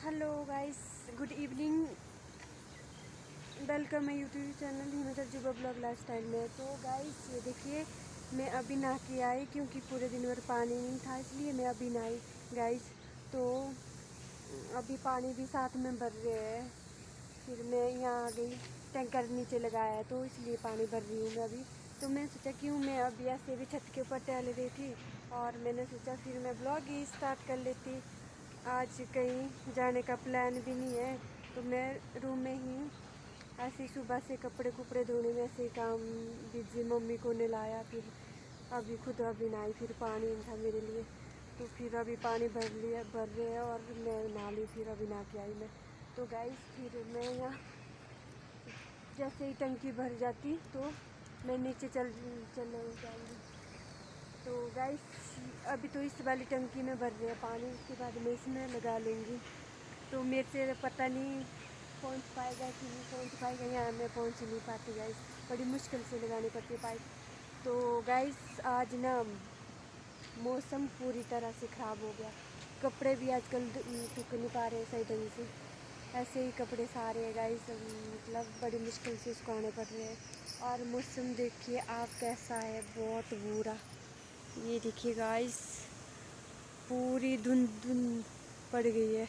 Hello guys, good evening. Welcome है YouTube channel Himachal जुबा blog lifestyle में। तो गाइस ये देखिए, मैं अभी नहा के आई क्योंकि पूरे दिन भर पानी नहीं था, इसलिए मैं अभी नहाई गाइस। तो अभी पानी भी साथ में भर रहे हैं। फिर मैं यहाँ आ गई, टैंकर नीचे लगाया है तो इसलिए पानी भर रही हूँ मैं अभी। तो मैं सोचा क्यों मैं अभी ऐसे भी छत के ऊपर टहल रही थी और मैंने सोचा फिर मैं ब्लॉग ही स्टार्ट कर लेती। आज कहीं जाने का प्लान भी नहीं है तो मैं रूम में ही ऐसे सुबह से कपड़े कुपड़े धोने में ऐसे काम बिजी, मम्मी को नहलाया, फिर अभी खुद अभी नहाई, फिर पानी नहीं था मेरे लिए तो फिर अभी पानी भर रहे हैं और मैं नहा ली, फिर अभी नहा के आई मैं। तो गाइस फिर मैं यहाँ जैसे ही टंकी भर जाती तो मैं नीचे चल जाऊँगी। तो गाइस अभी तो इस वाली टंकी में भर रहे हैं पानी, उसके बाद मैं इसमें लगा लूँगी। तो मेरे से पता नहीं पहुंच पाएगा कि नहीं पहुंच पाएगा, यहाँ मैं पहुंच नहीं पाती गाइस, बड़ी मुश्किल से लगानी पड़ती है पाइप। तो गाइस आज ना मौसम पूरी तरह से ख़राब हो गया, कपड़े भी आजकल सूख नहीं पा रहे सही ढंग से, ऐसे ही कपड़े सारे हैं गाइस, मतलब बड़ी मुश्किल से सुखाने पड़ रहे हैं। और मौसम देखिए आप कैसा है, बहुत बुरा। ये देखिए गाइस, पूरी धुंध धुंध पड़ गई है।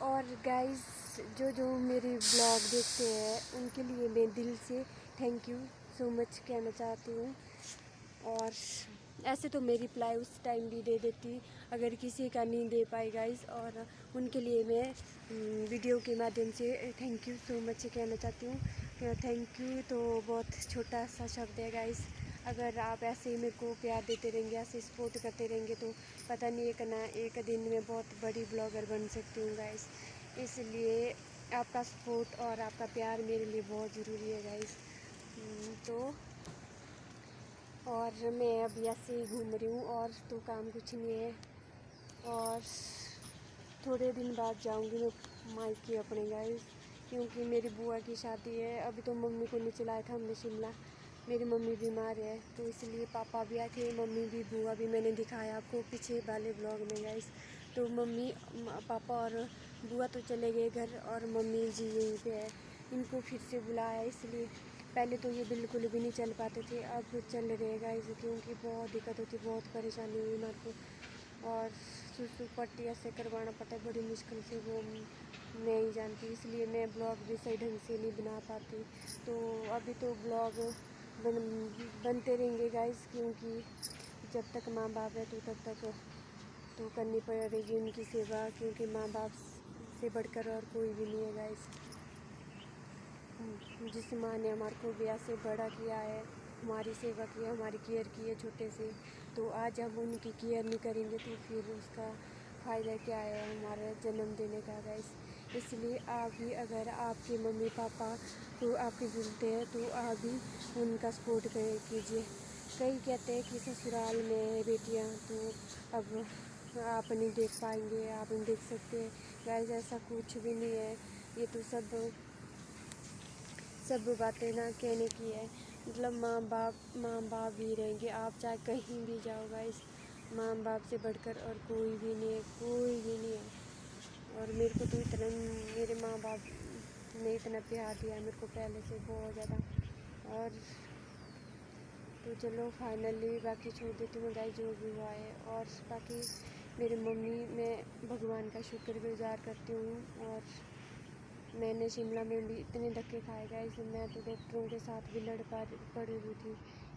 और गाइस जो मेरी ब्लॉग देखते हैं उनके लिए मैं दिल से थैंक यू सो मच कहना चाहती हूँ। और ऐसे तो मैं रिप्लाई उस टाइम भी दे देती अगर किसी का नहीं दे पाई गाइस, और उनके लिए मैं वीडियो के माध्यम से थैंक यू सो मच कहना चाहती हूँ। थैंक यू तो बहुत छोटा सा शब्द है गाइस, अगर आप ऐसे ही मेरे को प्यार देते रहेंगे, ऐसे सपोर्ट करते रहेंगे तो पता नहीं एक दिन में बहुत बड़ी ब्लॉगर बन सकती हूँ गाइस। इसलिए आपका सपोर्ट और आपका प्यार मेरे लिए बहुत ज़रूरी है गाइस। तो और मैं अभी ऐसे ही घूम रही हूँ और तो काम कुछ नहीं है, और थोड़े दिन बाद जाऊँगी मैं मायके अपने गाइस, क्योंकि मेरी बुआ की शादी है। अभी तो मम्मी को नहीं चलाया था हमने शिमला, मेरी मम्मी बीमार है तो इसलिए पापा भी आए थे, मम्मी भी, बुआ भी, मैंने दिखाया आपको पीछे वाले ब्लॉग में गाइस। तो मम्मी पापा और बुआ तो चले गए घर और मम्मी जी यहीं पे है, इनको फिर से बुलाया इसलिए। पहले तो ये बिल्कुल भी नहीं चल पाते थे, अब चल रहे गाइस, क्योंकि बहुत दिक्कत होती, बहुत परेशानी हुई मेरे को, और सुसु पट्टी ऐसे करवाना पड़ता है बड़ी मुश्किल से, वो मैं ही जानती, इसलिए मैं ब्लॉग भी सही ढंग से नहीं बना पाती। तो अभी तो ब्लॉग बनते रहेंगे गाइस, क्योंकि जब तक माँ बाप है तो तब तक तो करनी पड़ेगी उनकी सेवा, क्योंकि माँ बाप से बढ़कर और कोई भी नहीं है गाइस। जिस माँ ने हमारे को भी ऐसे बड़ा किया है, हमारी सेवा की है, हमारी केयर की है छोटे से, तो आज हम उनकी केयर नहीं करेंगे तो फिर उसका फ़ायदा क्या है हमारे जन्म देने का गाइस। इसलिए आप भी, अगर आपके मम्मी पापा को आपकी ज़रूरत है तो आप भी उनका सपोर्ट कीजिए। कई कहते हैं कि ससुराल में बेटियां तो अब आप नहीं देख पाएंगे, आप नहीं देख सकते गाइस, ऐसा कुछ भी नहीं है। ये तो सब बातें ना कहने की है, मतलब माँ बाप भी रहेंगे, आप चाहे कहीं भी जाओ गाइस, माँ बाप से बढ़कर और कोई भी नहीं है, कोई भी नहीं है। और मेरे को तो इतना, मेरे माँ बाप ने इतना प्यार दिया मेरे को पहले से बहुत ज़्यादा। और तो चलो फाइनली बाकी छोड़ देती हूँ गाइस जो भी हुआ है। और बाकी मेरी मम्मी, मैं भगवान का शुक्रगुजार करती हूँ। और मैंने शिमला में भी इतने धक्के खाए गए, मैं तो डॉक्टरों के साथ भी पड़ी हुई थी,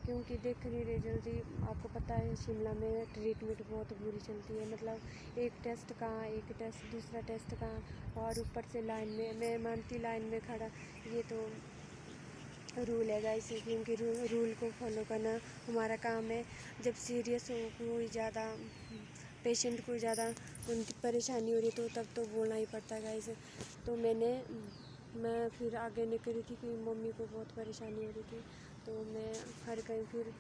क्योंकि देख नहीं रहे जल्दी। आपको पता है शिमला में ट्रीटमेंट बहुत बुरी चलती है, मतलब एक टेस्ट कहाँ, एक टेस्ट, दूसरा टेस्ट कहाँ, और ऊपर से लाइन में, मैं मानती लाइन में खड़ा, ये तो रूल है गाइस, क्योंकि रूल को फॉलो करना हमारा काम है। जब सीरियस हो, कोई ज़्यादा पेशेंट को ज़्यादा उनकी परेशानी हो रही तो तब तो बोलना ही पड़ता है गाइस। तो मैं फिर आगे निकली थी कि मम्मी को बहुत परेशानी हो रही थी, तो मैं हर गई, फिर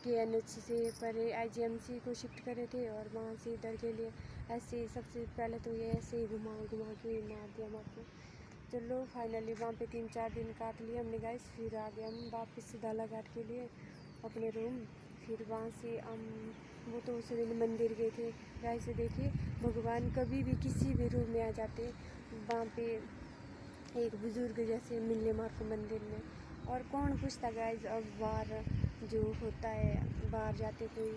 KNH से परे IGMC को शिफ्ट करे थे और वहाँ से इधर के लिए ऐसे सबसे पहले तो ये ऐसे ही घुमा घुमा के मार दिया हमारे। चलो फाइनली वहाँ पे 3-4 दिन काट लिए हमने गाइस। फिर आ गए हम वापस दालाघाट के लिए अपने रूम। फिर वहाँ से हम वो तो उस दिन मंदिर गए थे गाइस। देखिए भगवान कभी भी किसी भी रूम में आ जाते, वहाँ पे एक बुज़ुर्ग जैसे मिलने मार को मंदिर में। और कौन पूछता गाइस, अब बाहर जो होता है बाहर जाते कोई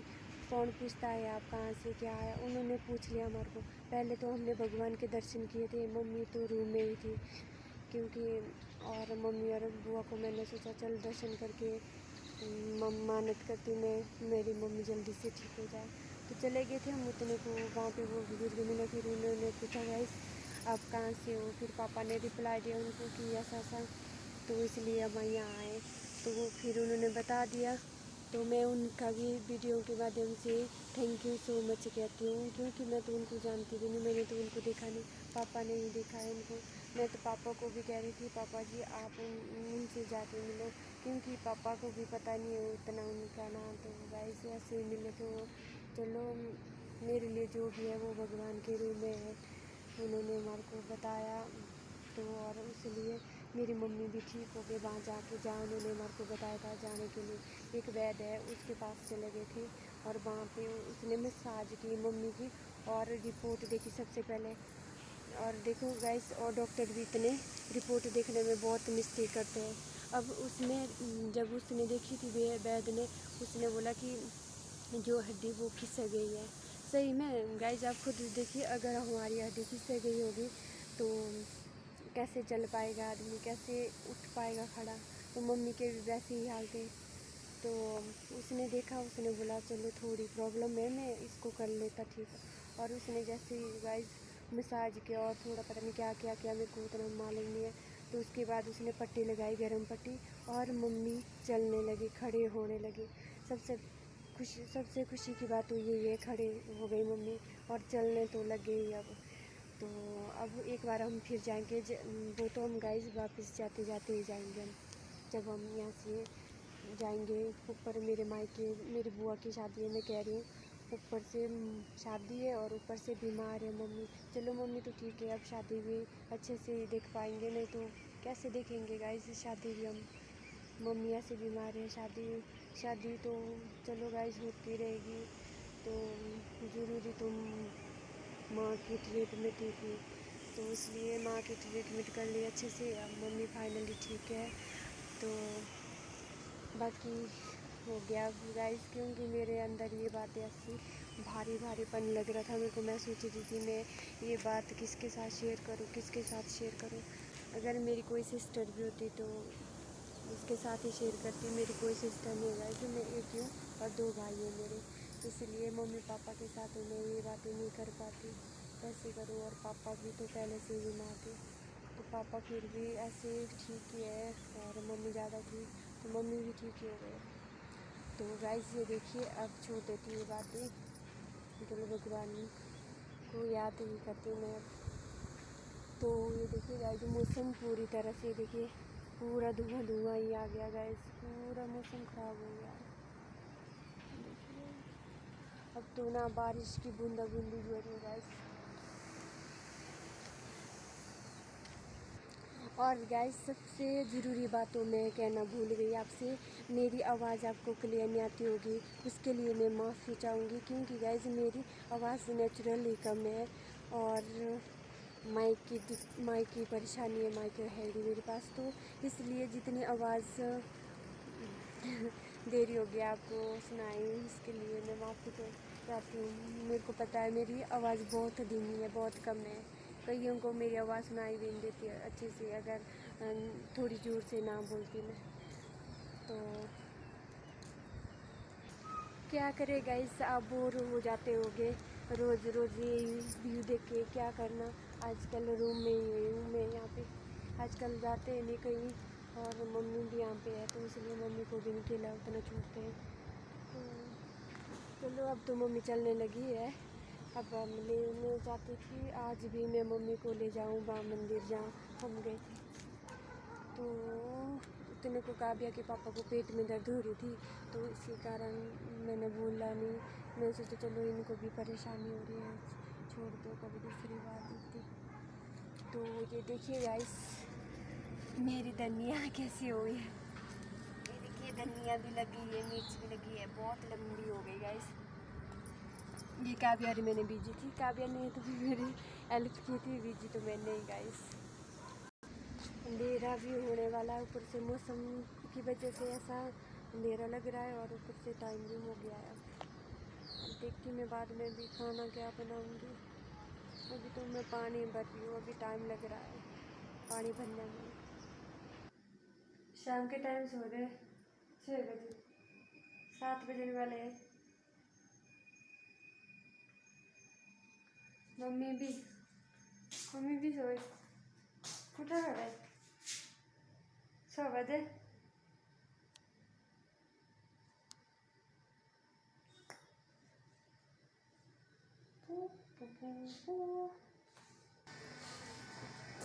कौन पूछता है आप कहाँ से क्या है। उन्होंने पूछ लिया हमारे को। पहले तो हमने भगवान के दर्शन किए थे, मम्मी तो रूम में ही थी क्योंकि, और मम्मी और बुआ को मैंने सोचा चल दर्शन करके मानत करती मैं मेरी मम्मी जल्दी से ठीक हो जाए। तो चले गए थे हम उतने को। वहाँ पे वो बुजुर्ग मिले। फिर उन्होंने पूछा गाइस आप कहाँ से हो। फिर पापा ने रिप्लाई दिया उनको कि ऐसा ऐसा, तो इसलिए हम यहाँ आए। तो वो फिर उन्होंने बता दिया। तो मैं उनका भी वीडियो के माध्यम से थैंक यू सो मच कहती हूँ, क्योंकि मैं तो उनको जानती भी नहीं, मैंने तो उनको देखा नहीं, पापा ने ही देखा है उनको। मैं तो पापा को भी कह रही थी पापा जी आप उनसे जाके मिलो, क्योंकि पापा को भी पता नहीं है उतना उनका ना। तो गाइस ऐसे ही मिले तो चलो मेरे लिए जो भी है वो भगवान के रूप में है, उन्होंने हमारे को बताया। तो और इसलिए मेरी मम्मी भी ठीक हो गई वहाँ जाके, जहाँ उन्होंने हमारे को बताया था जाने के लिए। एक वैद्य है उसके पास चले गए थे और वहाँ पे उसने मसाज की मम्मी की और रिपोर्ट देखी सबसे पहले। और देखो गाइस, और डॉक्टर भी इतने रिपोर्ट देखने में बहुत मिस्टेक करते हैं। अब उसमें जब उसने देखी थी वैद्य ने, उसने बोला कि जो हड्डी वो खिसक गई है। सही में गाइस आप खुद देखिए, अगर हमारी हड्डी खिसक गई होगी तो कैसे चल पाएगा आदमी, कैसे उठ पाएगा खड़ा। तो मम्मी के भी वैसे ही हाल थे। तो उसने देखा, उसने बोला चलो थोड़ी प्रॉब्लम है मैं इसको कर लेता ठीक। और उसने जैसे ही गाइस मसाज किया और थोड़ा पता नहीं क्या क्या किया, मेरे को उतना मालूम नहीं है। तो उसके बाद उसने पट्टी लगाई, गर्म पट्टी, और मम्मी चलने लगी, खड़े होने लगी। सबसे खुशी की बात तो यही है, खड़े हो गई मम्मी और चलने तो लग गई अब। तो अब एक बार हम फिर जाएंगे, वो तो हम गाइस वापस जाते जाते ही जाएंगे हम। जब हम यहाँ से जाएंगे ऊपर मेरे मायके, मेरी बुआ की शादी है, मैं कह रही हूँ ऊपर से शादी है और ऊपर से बीमार है मम्मी। चलो मम्मी तो ठीक है, अब शादी भी अच्छे से देख पाएंगे, नहीं तो कैसे देखेंगे गाइस शादी भी हम। मम्मी ऐसे बीमार है, शादी तो चलो गाइस होती रहेगी। तो ज़रूरी तो माँ की ट्रीटमेंट ही थी, तो इसलिए माँ की ट्रीटमेंट कर ली अच्छे से। अब मम्मी फाइनली ठीक है। तो बाकी हो गया गाइस, क्योंकि मेरे अंदर ये बातें ऐसी भारी भारीपन लग रहा था मेरे को। मैं सोच रही थी मैं ये बात किसके साथ शेयर करूँ, किसके साथ शेयर करूँ। अगर मेरी कोई सिस्टर भी होती तो उसके साथ ही शेयर करती। मेरी कोई सिस्टर नहीं है गाइस, मैं एक हूँ और 2 भाई हैं मेरे, इसलिए मम्मी पापा के साथ मैं ये बातें नहीं कर पाती, कैसे करूँ। और पापा भी तो पहले से ही बीमार थे, तो पापा फिर भी ऐसे ठीक ही है, और मम्मी ज़्यादा ठीक, तो मम्मी भी ठीक ही हो गए। तो गाइस ये देखिए, अब छोड़ देती हूँ ये बातें, चलो भगवान को याद ही करती हूँ मैं अब। तो ये देखिए गाइस, मौसम पूरी तरह से देखिए पूरा धुआं धुआं ही आ गया गाइस, पूरा मौसम ख़राब हो गया। देखिए अब तो ना बारिश की बूंदा बूंदी भी हो रही है गाइस। और गाइस सबसे ज़रूरी बात तो मैं कहना भूल गई आपसे, मेरी आवाज़ आपको क्लियर नहीं आती होगी, उसके लिए मैं माफ़ी चाहूँगी, क्योंकि गाइस मेरी आवाज़ नेचुरल ही कम है। और माइक की परेशानी है, माइक है नहीं मेरे पास, तो इसलिए जितनी आवाज़ देरी हो गया आपको सुनाई, इसके लिए मैं माफ़ी तो चाहती हूँ। मेरे को पता है मेरी आवाज़ बहुत धीमी है, बहुत कम है, कईयों को मेरी आवाज़ सुनाई भी नहीं देती है अच्छे से, अगर थोड़ी ज़ोर से ना बोलती मैं तो। क्या करे गाइस, आप बोर हो जाते होगे रोज़ रोज़ ये व्यू देख के, क्या करना। आजकल रूम में ही हूँ मैं यहाँ पे, आजकल जाते नहीं कहीं, और मम्मी भी यहाँ पे है, तो इसलिए मम्मी को भी नहीं खिला उतना छोड़ते हैं। तो चलो अब तो मम्मी चलने लगी है, अब हम लेने जाती थी, आज भी मैं मम्मी को ले जाऊँ वहाँ मंदिर जहाँ हम गए थे। तो दिनों को काव्या के पापा को पेट में दर्द हो रही थी, तो इसी कारण मैंने बोला नहीं। मैं सोचा चलो इनको भी परेशानी हो रही है, छोड़ दो, कभी दूसरी बार देखती। तो ये देखिए गाइस मेरी धनिया कैसी हुई है। ये देखिए धनिया भी लगी है, मिर्च भी लगी है, बहुत लंबी हो गई गाइस। ये काव्या ने मैंने बीजी थी, काव्या ने तो मेरी हेल्प की थी, बीजी तो मैंने ही गाइस। अंधेरा भी होने वाला है, ऊपर से मौसम की वजह से ऐसा अंधेरा लग रहा है और ऊपर से टाइम भी हो गया है। अब देखती मैं बाद में भी खाना क्या बनाऊंगी। अभी तो मैं पानी भर रही हूँ, अभी टाइम लग रहा है पानी भरने में। शाम के टाइम सो रहे 6 बजे, 7 बजने वाले हैं। मम्मी भी सोए, उठा है 6 बजे।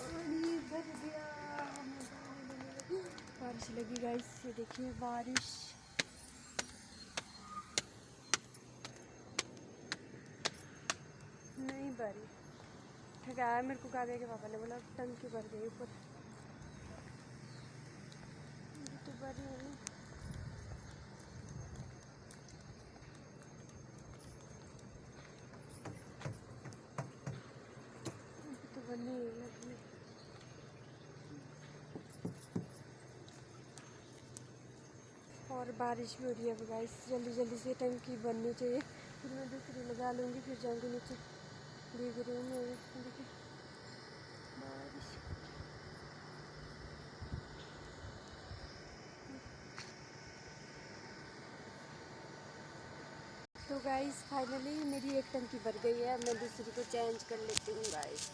पानी भर दिया, बारिश लगी गाइस, ये देखिए बारिश। नहीं भरी, ठगाया मेरे को काव्या के पापा ने, बोला टंकी भर गई ऊपर, तो भरी नहीं। तो बनने लगी और बारिश भी हो रही है गाइस। जल्दी जल्दी से टंकी बननी चाहिए, फिर मैं दूसरी लगा लूँगी, फिर जाऊँगी नीचे। देख रही हूँ मैं, देखिए बारिश। तो गाइस फाइनली मेरी एक टंकी भर गई है, मैं दूसरी को चेंज कर लेती हूँ गाइस।